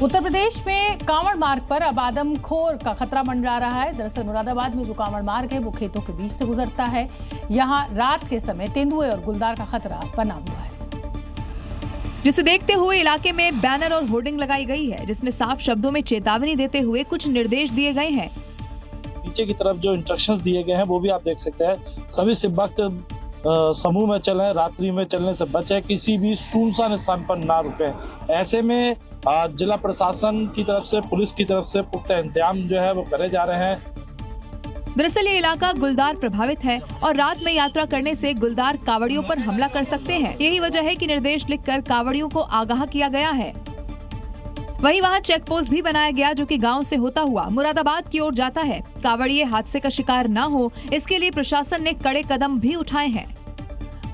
उत्तर प्रदेश में कांवड़ मार्ग पर अब आदमखोर का खतरा मंडरा रहा है। दरअसल मुरादाबाद में जो कांवड़ मार्ग है वो खेतों के बीच से गुजरता है। यहाँ रात के समय तेंदुए और गुलदार का खतरा बना हुआ है, जिसे देखते हुए इलाके में बैनर और होर्डिंग लगाई गई है, जिसमें साफ शब्दों में चेतावनी देते हुए कुछ निर्देश दिए गए हैं। नीचे की तरफ जो इंस्ट्रक्शंस दिए गए हैं वो भी आप देख सकते हैं। सभी से वक्त समूह में चलें, रात्रि में चलने से बचें, किसी भी सुनसान स्थान पर ना रुकें। ऐसे में जिला प्रशासन की तरफ से, पुलिस की तरफ से पुख्ता इंतजाम जो है वो करे जा रहे हैं। दरअसल ये इलाका गुलदार प्रभावित है और रात में यात्रा करने से गुलदार कावड़ियों पर हमला कर सकते हैं। यही वजह है कि निर्देश लिखकर कावड़ियों को आगाह किया गया है। वहीं वहां चेक पोस्ट भी बनाया गया जो कि गांव से होता हुआ मुरादाबाद की ओर जाता है। कावड़िए हादसे का शिकार न हो, इसके लिए प्रशासन ने कड़े कदम भी उठाए हैं।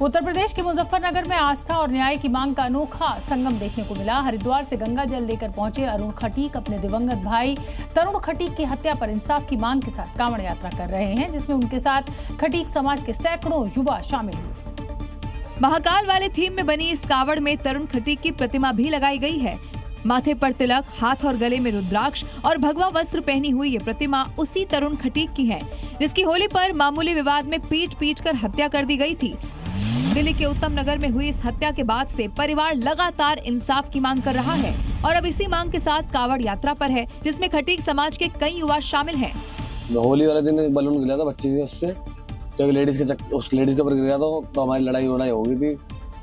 उत्तर प्रदेश के मुजफ्फरनगर में आस्था और न्याय की मांग का अनोखा संगम देखने को मिला। हरिद्वार से गंगा जल लेकर पहुंचे अरुण खटीक अपने दिवंगत भाई तरुण खटीक की हत्या पर इंसाफ की मांग के साथ कांवड़ यात्रा कर रहे हैं, जिसमें उनके साथ खटीक समाज के सैकड़ों युवा शामिल हुए। महाकाल वाले थीम में बनी इस कावड़ में तरुण खटीक की प्रतिमा भी लगाई गई है। माथे पर तिलक, हाथ और गले में रुद्राक्ष और भगवा वस्त्र पहनी हुई ये प्रतिमा उसी तरुण खटीक की है, जिसकी होली पर मामूली विवाद में पीट कर हत्या कर दी गई थी। दिल्ली के उत्तम नगर में हुई इस हत्या के बाद से परिवार लगातार इंसाफ की मांग कर रहा है और अब इसी मांग के साथ कावड़ यात्रा पर है, जिसमें खटीक समाज के कई युवा शामिल हैं। होली वाले दिन बलून गिरा था बच्ची से, उससे तो उस लेडीज के ऊपर गिरा था, तो हमारी लड़ाई हो गई थी।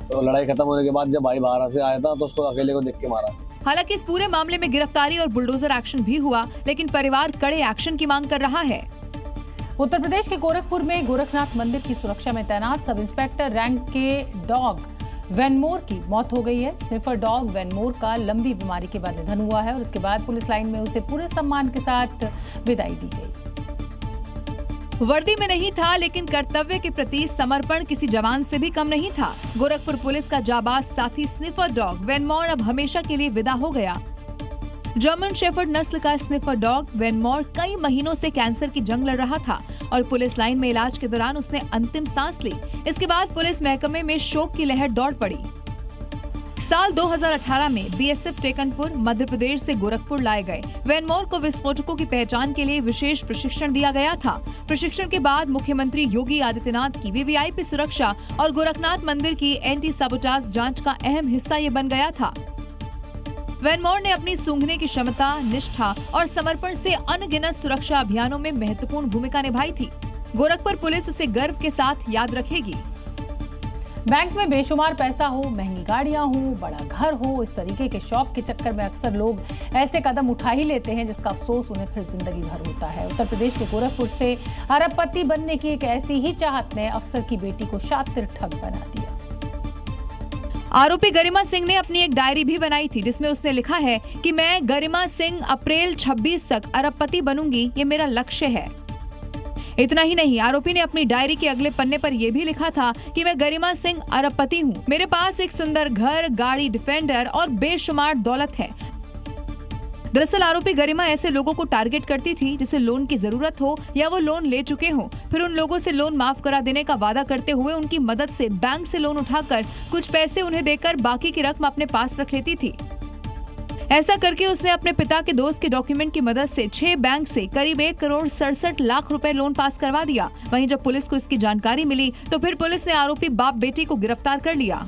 तो लड़ाई खत्म होने के बाद जब भाई बाहर से आया था तो उसको अकेले को देख के मारा। हालांकि इस पूरे मामले में गिरफ्तारी और बुलडोजर एक्शन भी हुआ, लेकिन परिवार कड़े एक्शन की मांग कर रहा है। उत्तर प्रदेश के गोरखपुर में गोरखनाथ मंदिर की सुरक्षा में तैनात सब इंस्पेक्टर रैंक के डॉग वैनमोर की मौत हो गई है। स्निफर डॉग वैनमोर का लंबी बीमारी के बाद निधन हुआ है और उसके बाद पुलिस लाइन में उसे पूरे सम्मान के साथ विदाई दी गई। वर्दी में नहीं था, लेकिन कर्तव्य के प्रति समर्पण किसी जवान से भी कम नहीं था। गोरखपुर पुलिस का जाबाज साथी स्निफर डॉग वैनमोर अब हमेशा के लिए विदा हो गया। जर्मन शेफर्ड नस्ल का स्निफर डॉग वैनमोर कई महीनों से कैंसर की जंग लड़ रहा था और पुलिस लाइन में इलाज के दौरान उसने अंतिम सांस ली। इसके बाद पुलिस महकमे में शोक की लहर दौड़ पड़ी। साल 2018 में बीएसएफ टेकनपुर मध्य प्रदेश से गोरखपुर लाए गए वैनमोर को विस्फोटकों की पहचान के लिए विशेष प्रशिक्षण दिया गया था। प्रशिक्षण के बाद मुख्यमंत्री योगी आदित्यनाथ की वीवीआईपी सुरक्षा और गोरखनाथ मंदिर की एंटी साबोटाज जांच का अहम हिस्सा ये बन गया था। वैनमोर ने अपनी सूंघने की क्षमता, निष्ठा और समर्पण से अनगिनत सुरक्षा अभियानों में महत्वपूर्ण भूमिका निभाई थी। गोरखपुर पुलिस उसे गर्व के साथ याद रखेगी। बैंक में बेशुमार पैसा हो, महंगी गाड़ियां हो, बड़ा घर हो, इस तरीके के शौक के चक्कर में अक्सर लोग ऐसे कदम उठा ही लेते हैं जिसका अफसोस उन्हें फिर जिंदगी भर होता है। उत्तर प्रदेश के गोरखपुर से अरबपति बनने की एक ऐसी ही चाहत ने अफसर की बेटी को शातिर ठग बना दिया। आरोपी गरिमा सिंह ने अपनी एक डायरी भी बनाई थी, जिसमें उसने लिखा है कि मैं गरिमा सिंह अप्रैल 26 तक अरबपति बनूंगी, ये मेरा लक्ष्य है। इतना ही नहीं, आरोपी ने अपनी डायरी के अगले पन्ने पर यह भी लिखा था कि मैं गरिमा सिंह अरबपति हूँ, मेरे पास एक सुंदर घर, गाड़ी, डिफेंडर और बेशुमार दौलत है। दरअसल आरोपी गरिमा ऐसे लोगों को टारगेट करती थी जिसे लोन की जरूरत हो या वो लोन ले चुके हों, फिर उन लोगों से लोन माफ करा देने का वादा करते हुए उनकी मदद से बैंक से लोन उठाकर कुछ पैसे उन्हें देकर बाकी की रकम अपने पास रख लेती थी। ऐसा करके उसने अपने पिता के दोस्त के डॉक्यूमेंट की मदद से 6 बैंक से करीब 1 करोड़ 67 लाख रुपए लोन पास करवा दिया। वहीं जब पुलिस को इसकी जानकारी मिली तो फिर पुलिस ने आरोपी बाप बेटी को गिरफ्तार कर लिया।